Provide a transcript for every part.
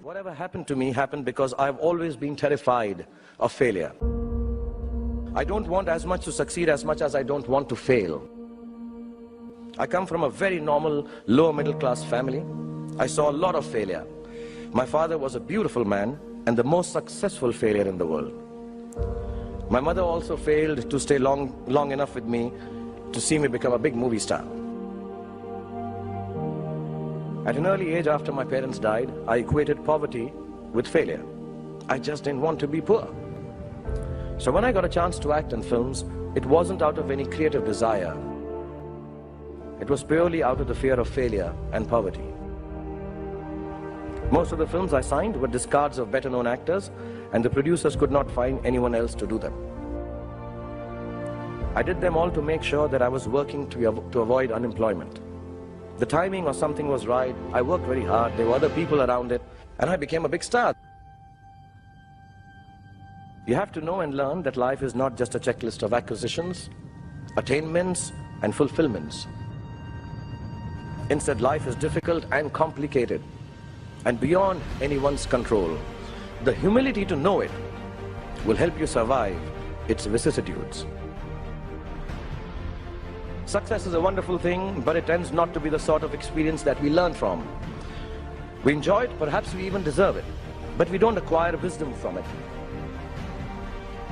Whatever happened to me happened because I've always been terrified of failure. I don't want as much to succeed as much as I don't want to fail. I come from a very normal, lower middle class family. I saw a lot of failure. My father was a beautiful man and the most successful failure in the world. My mother also failed to stay long enough with me to see me become a big movie star. At an early age after my parents died, I equated poverty with failure. I just didn't want to be poor. So when I got a chance to act in films, it wasn't out of any creative desire. It was purely out of the fear of failure and poverty. Most of the films I signed were discards of better-known actors, and the producers could not find anyone else to do them. I did them all to make sure that I was working to avoid unemployment. The timing or something was right, I worked very hard, there were other people around it, and I became a big star. You have to know and learn that life is not just a checklist of acquisitions, attainments, and fulfillments. Instead, life is difficult and complicated, and beyond anyone's control. The humility to know it will help you survive its vicissitudes. Success is a wonderful thing, but it tends not to be the sort of experience that we learn from. We enjoy it, perhaps we even deserve it, but we don't acquire wisdom from it.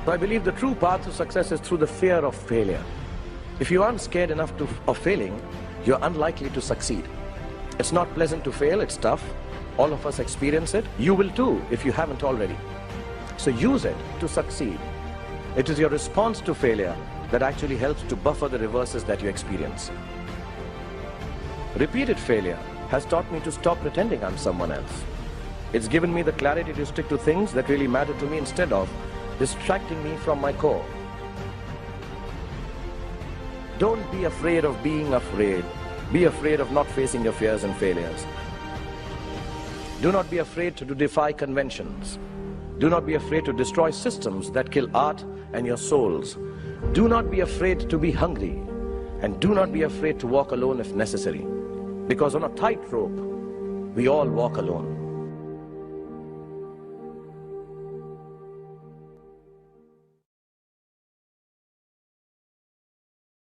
So I believe the true path to success is through the fear of failure. If you aren't scared enough of failing, you're unlikely to succeed. It's not pleasant to fail, it's tough. All of us experience it. You will too, if you haven't already. So use it to succeed. It is your response to failure that actually helps to buffer the reverses that you experience. Repeated failure has taught me to stop pretending I'm someone else. It's given me the clarity to stick to things that really matter to me instead of distracting me from my core. Don't be afraid of being afraid. Be afraid of not facing your fears and failures. Do not be afraid to defy conventions. Do not be afraid to destroy systems that kill art and your souls. Do not be afraid to be hungry. And do not be afraid to walk alone if necessary. Because on a tightrope, we all walk alone.